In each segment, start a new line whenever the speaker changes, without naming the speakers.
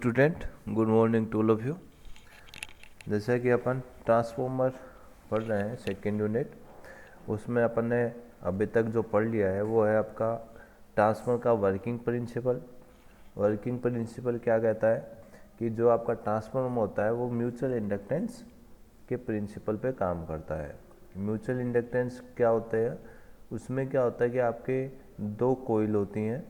Student, good morning to all of you. जैसे कि अपन transformer पढ़ रहे हैं सेकेंड यूनिट, उसमें अपन ने अभी तक जो पढ़ लिया है वो है आपका ट्रांसफॉर्मर का वर्किंग प्रिंसिपल। वर्किंग प्रिंसिपल क्या कहता है कि जो आपका ट्रांसफॉर्मर होता है वो म्यूचुअल इंडक्टेंस के प्रिंसिपल पे काम करता है। म्यूचुअल इंडक्टेंस क्या होता है, उसमें क्या होता है कि आपके दो कोइल होती हैं,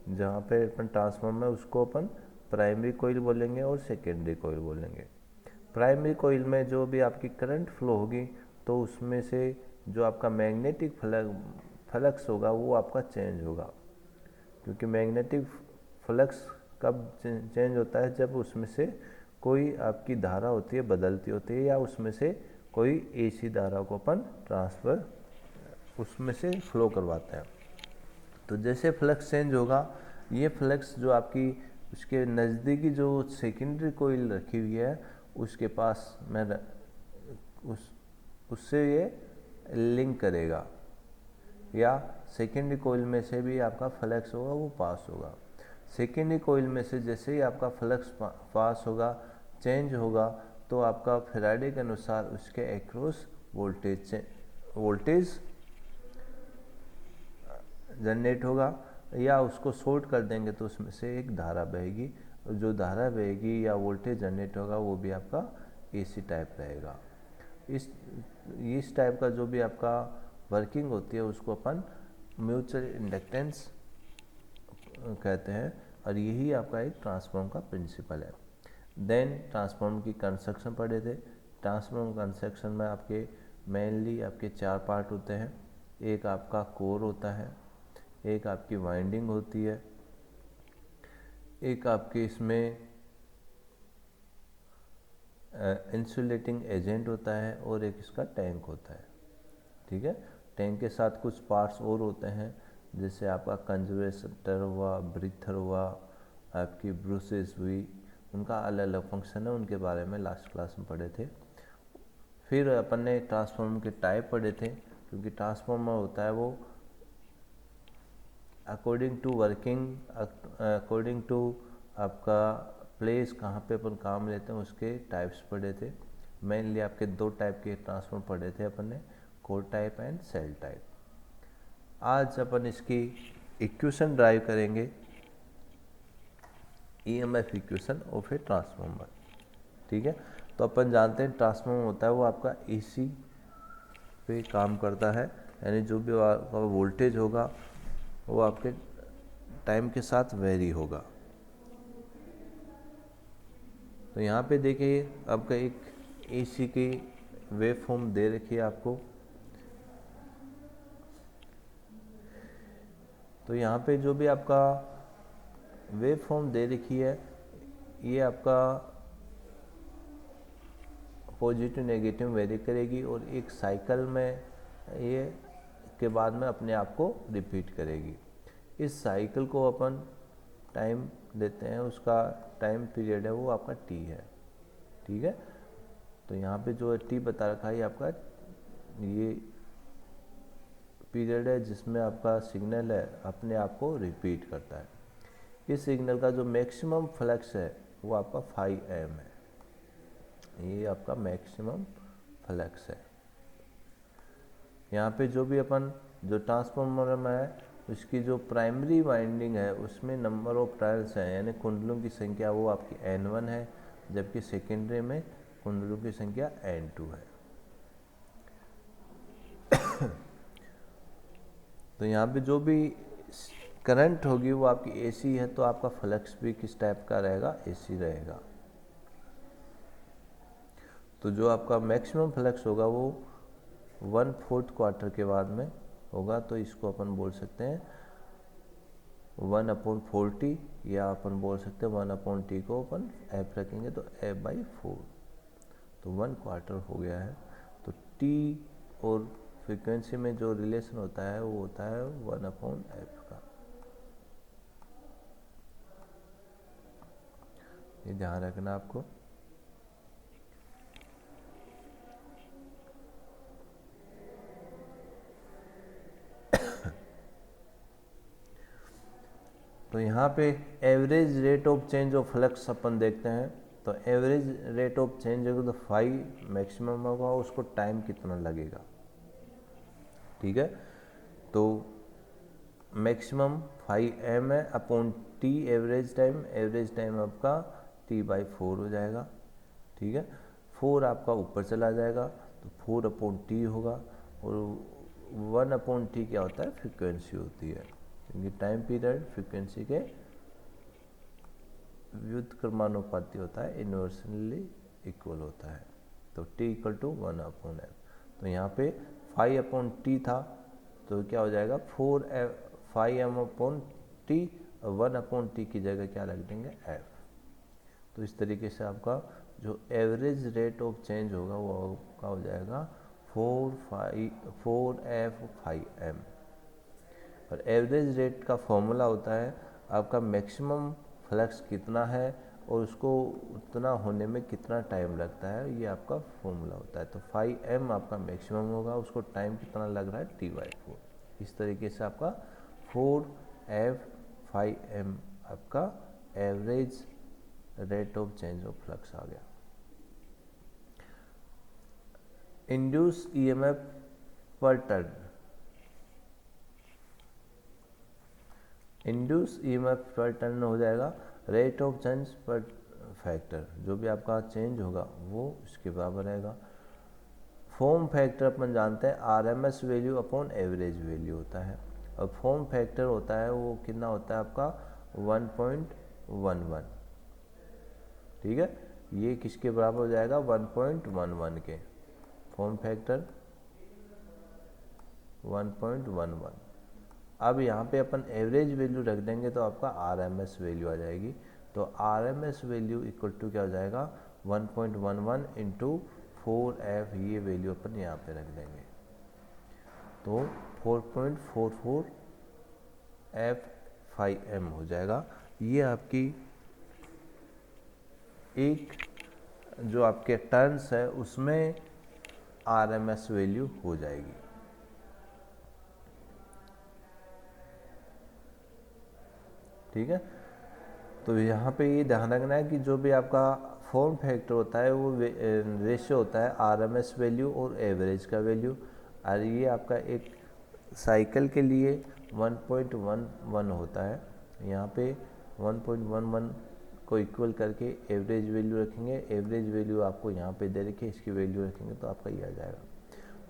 जहाँ पे अपन ट्रांसफॉर्मर में उसको अपन प्राइमरी कोइल बोलेंगे और सेकेंडरी कोइल बोलेंगे। प्राइमरी कोइल में जो भी आपकी करंट फ्लो होगी तो उसमें से जो आपका मैग्नेटिक फ्लक्स होगा वो आपका चेंज होगा, क्योंकि मैग्नेटिक फ्लक्स कब चेंज होता है, जब उसमें से कोई आपकी धारा होती है बदलती होती है, या उसमें से कोई एसी धारा को अपन ट्रांसफ़र उसमें से फ्लो करवाते हैं। तो जैसे फ्लक्स चेंज होगा, ये फ्लक्स जो आपकी उसके नज़दीकी जो सेकेंडरी कोइल रखी हुई है उसके पास में उससे ये लिंक करेगा, या सेकेंडरी कोइल में से भी आपका फ्लक्स होगा वो पास होगा। सेकेंडरी कोइल में से जैसे ही आपका फ्लक्स पास होगा, चेंज होगा, तो आपका फैराडे के अनुसार उसके एक्रॉस वोल्टेज जनरेट होगा, या उसको शॉर्ट कर देंगे तो उसमें से एक धारा बहेगी, और जो धारा बहेगी या वोल्टेज जनरेट होगा वो भी आपका एसी टाइप रहेगा। इस टाइप का जो भी आपका वर्किंग होती है उसको अपन म्यूचुअल इंडक्टेंस कहते हैं, और यही आपका एक ट्रांसफॉर्म का प्रिंसिपल है। देन ट्रांसफॉर्म की कंस्ट्रक्शन पढ़े थे। ट्रांसफॉर्म कंस्ट्रक्शन में आपके मेनली आपके चार पार्ट होते हैं। एक आपका कोर होता है, एक आपकी वाइंडिंग होती है, एक आपके इसमें इंसुलेटिंग एजेंट होता है, और एक इसका टैंक होता है। ठीक है, टैंक के साथ कुछ पार्ट्स और होते हैं, जैसे आपका कंजर्वेटर हुआ, ब्रीथर हुआ, आपकी ब्रूसेस हुई, उनका अलग अलग फंक्शन है, उनके बारे में लास्ट क्लास में पढ़े थे। फिर अपन ने ट्रांसफॉर्मर के टाइप पढ़े थे, क्योंकि ट्रांसफॉर्मर होता है वो according to working, according to आपका प्लेस कहाँ पे अपन काम लेते हैं उसके टाइप्स पढ़े थे। मेनली आपके दो टाइप के ट्रांसफॉर्मर पढ़े थे अपन ने, core type and cell type. आज अपन इसकी इक्वेशन ड्राइव करेंगे, ईएमएफ इक्वेशन और फिर ट्रांसफॉर्मर। ठीक है, तो अपन जानते हैं ट्रांसफॉर्मर होता है वो आपका एसी पे काम करता है, यानी जो भी आपका वोल्टेज होगा वो आपके टाइम के साथ वेरी होगा। तो यहाँ पे देखिए आपका एक एसी की वेव फॉर्म दे रखी है आपको। तो यहाँ पे जो भी आपका वेव फॉर्म दे रखी है, ये आपका पॉजिटिव नेगेटिव वेरी करेगी, और एक साइकिल में ये के बाद में अपने आप को रिपीट करेगी। इस साइकिल को अपन टाइम देते हैं, उसका टाइम पीरियड है वो आपका टी है। ठीक है, तो यहाँ पे जो टी बता रखा है आपका ये पीरियड है जिसमें आपका सिग्नल है अपने आप को रिपीट करता है। इस सिग्नल का जो मैक्सिमम फ्लक्स है वो आपका 5 है, ये आपका मैक्सिमम फ्लक्स है। यहाँ पे जो भी अपन जो ट्रांसफॉर्मर में है उसकी जो प्राइमरी वाइंडिंग है उसमें नंबर ऑफ टर्न्स हैं, यानी कुंडलों की संख्या वो आपकी N1 है, जबकि सेकेंडरी में कुंडलों की संख्या N2 है। तो यहाँ पे जो भी करंट होगी वो आपकी एसी है, तो आपका फ्लक्स भी किस टाइप का रहेगा, एसी रहेगा। तो जो आपका मैक्सिमम फ्लक्स होगा वो 1/4 क्वार्टर के बाद में होगा, तो इसको अपन बोल सकते हैं 1/40, या अपन बोल सकते हैं 1/T को अपन एफ रखेंगे तो F/4, तो 1 क्वार्टर हो गया है। तो टी और फ्रीक्वेंसी में जो रिलेशन होता है वो होता है 1/F का, ये ध्यान रखना आपको। तो यहाँ पे average rate of change of flux अपन देखते हैं। तो एवरेज रेट ऑफ चेंज होगा तो फाई मैक्सिमम होगा, उसको टाइम कितना लगेगा, ठीक है। तो मैक्सिमम फाई एम है अपॉन टी एवरेज टाइम आपका T/4 हो जाएगा, ठीक है। 4 आपका ऊपर चला जाएगा तो 4/T होगा, और 1/T क्या होता है, फ्रीक्वेंसी होती है, क्योंकि टाइम पीरियड फ्रीक्वेंसी के व्युत्क्रमानुपाती होता है, इन्वर्सली इक्वल होता है। तो T = 1/f। तो यहाँ पे 5/T था तो क्या हो जाएगा 5m/T, 1/T की जगह क्या रख देंगे f। तो इस तरीके से आपका जो एवरेज रेट ऑफ चेंज होगा वो आपका हो जाएगा 4f/m। और एवरेज रेट का फॉर्मूला होता है आपका मैक्सिमम फ्लक्स कितना है और उसको उतना होने में कितना टाइम लगता है, ये आपका फॉर्मूला होता है। तो 5m आपका मैक्सिमम होगा, उसको टाइम कितना लग रहा है T/4। इस तरीके से आपका 4f/m आपका average rate of change of flux आ गया। Induce EMF per turn, induce EMF per turn हो जाएगा रेट ऑफ चेंज पर फैक्टर, जो भी आपका चेंज होगा वो इसके बराबर रहेगा। फॉर्म फैक्टर अपन जानते हैं RMS value upon average value होता है, और फॉर्म फैक्टर होता है वो कितना होता है आपका 1.11, ठीक है। ये किसके बराबर हो जाएगा 1.11 के, फॉर्म फैक्टर 1.11। अब यहाँ पे अपन एवरेज वैल्यू रख देंगे तो आपका RMS वैल्यू आ जाएगी। तो RMS वैल्यू इक्वल टू क्या हो जाएगा 1.11 इंटू 4f, ये वैल्यू अपन यहाँ पे रख देंगे। तो 4.44 f/m हो जाएगा। ये आपकी एक जो आपके टर्न्स है उसमें RMS वैल्यू हो जाएगी, ठीक है। तो यहाँ पे ये ध्यान रखना है कि जो भी आपका फॉर्म फैक्टर होता है वो रेशियो होता है RMS वैल्यू और एवरेज का वैल्यू, और ये आपका एक साइकिल के लिए 1.11 होता है। यहाँ पे 1.11 को इक्वल करके एवरेज वैल्यू रखेंगे, एवरेज वैल्यू आपको यहाँ पे दे रखी है, इसकी वैल्यू रखेंगे तो आपका ये आ जाएगा।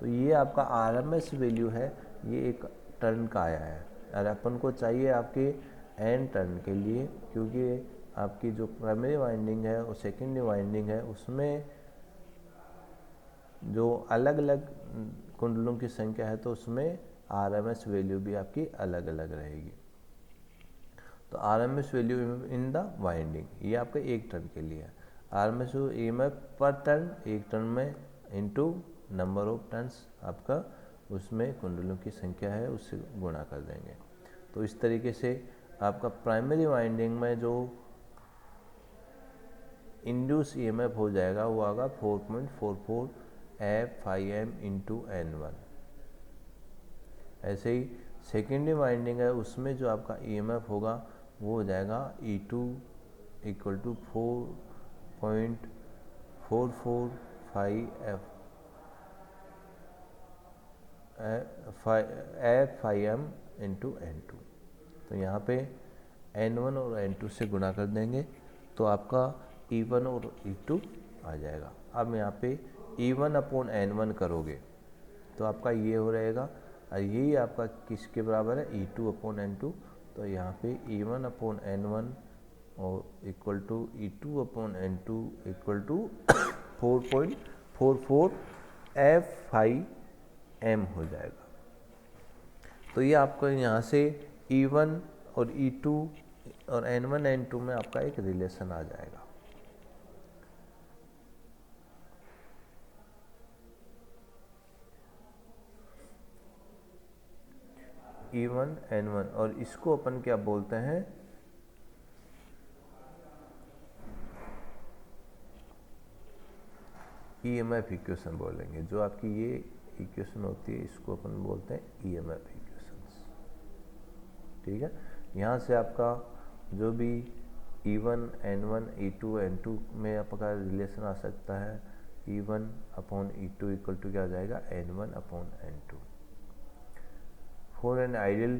तो ये आपका RMS वैल्यू है, ये एक टर्न का आया है, और अपन को चाहिए आपके एन टर्न के लिए, क्योंकि आपकी जो प्राइमरी वाइंडिंग है और सेकेंडरी वाइंडिंग है उसमें जो अलग अलग कुंडलों की संख्या है तो उसमें RMS वैल्यू भी आपकी अलग अलग रहेगी। तो RMS value in the winding, ये आपका एक टर्न के लिए है। RMS EMF पर टर्न, एक टर्न में इनटू नंबर ऑफ टर्न्स आपका उसमें कुंडलों की संख्या है उससे गुणा कर देंगे। तो इस तरीके से आपका प्राइमरी वाइंडिंग में जो इंड्यूस EMF हो जाएगा वो आगा 4.44 f/m इंटू N1। ऐसे ही सेकेंडरी वाइंडिंग है उसमें जो आपका EMF होगा वो हो जाएगा E2 equal to 4.445 f/m into N2। तो यहाँ पे N1 और N2 से गुणा कर देंगे तो आपका E1 और E2 आ जाएगा। अब यहाँ पे E1/N1 करोगे तो आपका ये हो रहेगा, और यही आपका किसके बराबर है E2/N2। तो यहाँ पे E1/N1 और equal to E2/N2 equal to 4.44 f/m हो जाएगा। तो ये आपको यहाँ से E1 और E2 और N1 N2 में आपका एक रिलेशन आ जाएगा। E1 N1, और इसको अपन क्या बोलते हैं EMF इक्वेशन बोलेंगे। जो आपकी ये इक्वेशन होती है इसको अपन बोलते हैं EMF इक्वेशंस, ठीक है। यहाँ से आपका जो भी E1 N1 E2 N2 में आपका रिलेशन आ सकता है, E1 upon E2 equal to क्या आ जाएगा, N1 upon N2। For an ideal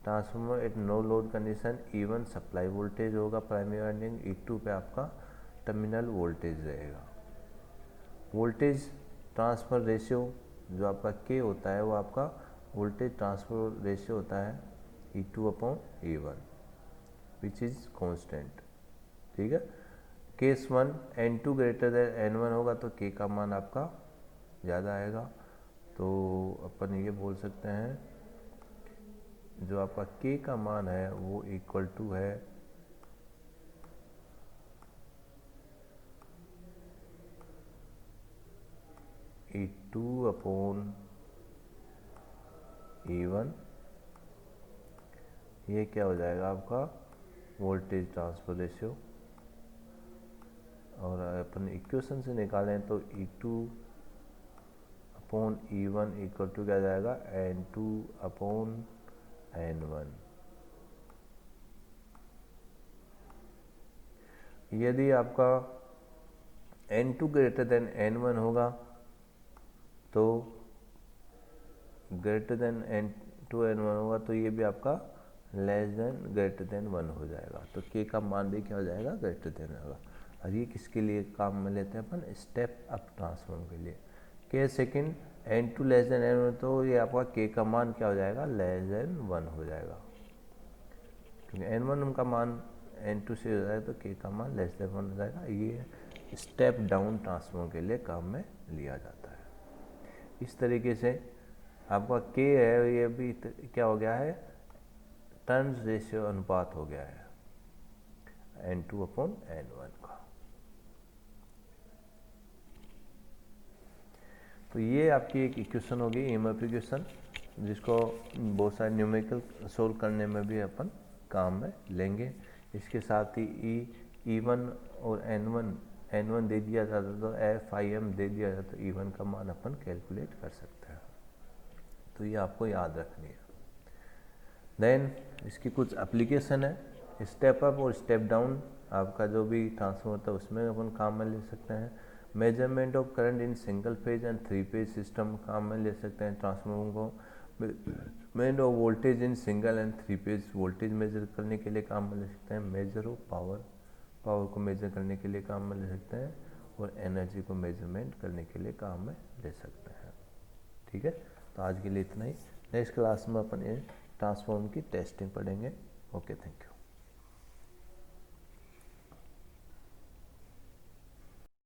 transformer at no load condition, E1 supply voltage होगा प्राइमरी वाइंडिंग, E2 पे आपका टर्मिनल वोल्टेज रहेगा। वोल्टेज ट्रांसफर रेशियो जो आपका K होता है वो आपका वोल्टेज ट्रांसफर रेशियो होता है E2 upon E1 which is constant. ठीक है, case 1 N2 greater than N1 होगा तो K का मान आपका ज़्यादा आएगा, तो अपन ये बोल सकते हैं जो आपका K का मान है वो इक्वल टू है E2 अपॉन E1। ये क्या हो जाएगा आपका वोल्टेज ट्रांसफर रेशियो, और अपन इक्वेशन से निकालें तो E2 upon E1 equal to क्या जाएगा, N2 अपॉन N1। यदि आपका N2 ग्रेटर देन N1 होगा तो ग्रेटर देन N2 N1 होगा तो ये भी आपका लेस देन ग्रेटर देन 1 हो जाएगा, तो K का मान भी क्या हो जाएगा, ग्रेटर देन होगा। और ये किसके लिए काम में लेते हैं अपन, स्टेप अप ट्रांसफॉर्म के लिए। K second N2 less than N1 तो ये आपका K का मान क्या हो जाएगा, लेस देन 1 हो जाएगा, क्योंकि N1 का मान N2 से हो जाएगा तो K का मान लेस देन 1 हो जाएगा। ये स्टेप डाउन ट्रांसफॉर्म के लिए काम में लिया जाता है। इस तरीके से आपका K है ये भी क्या हो गया है, टर्न्स रेशियो अनुपात हो गया है N2 अपॉन N1 का। तो ये आपकी एक इक्वेशन होगी EMF इक्वेशन, जिसको बहुत सारे न्यूमेरिकल सोल्व करने में भी अपन काम में लेंगे। इसके साथ ही E1 और N1 दे दिया जाता तो F/m दे दिया जाता तो E1 का मान अपन कैलकुलेट कर सकते हैं, तो ये आपको याद रखनी है। देन इसकी कुछ एप्लीकेशन है, स्टेप अप और स्टेप डाउन आपका जो भी ट्रांसफॉर्मर होता है उसमें अपन काम में ले सकते हैं। Measurement of current in single phase and 3 phase system काम में ले सकते हैं ट्रांसफार्मर को। Measurement of voltage in single and 3 phase voltage measure करने के लिए काम में ले सकते हैं। मेजर ऑफ पावर को मेजर करने के लिए काम में ले सकते हैं, और एनर्जी को मेजरमेंट करने के लिए काम में ले सकते हैं। ठीक है, तो आज के लिए इतना ही। नेक्स्ट क्लास में अपन ये ट्रांसफॉर्मर की टेस्टिंग पढ़ेंगे। Okay, thank you.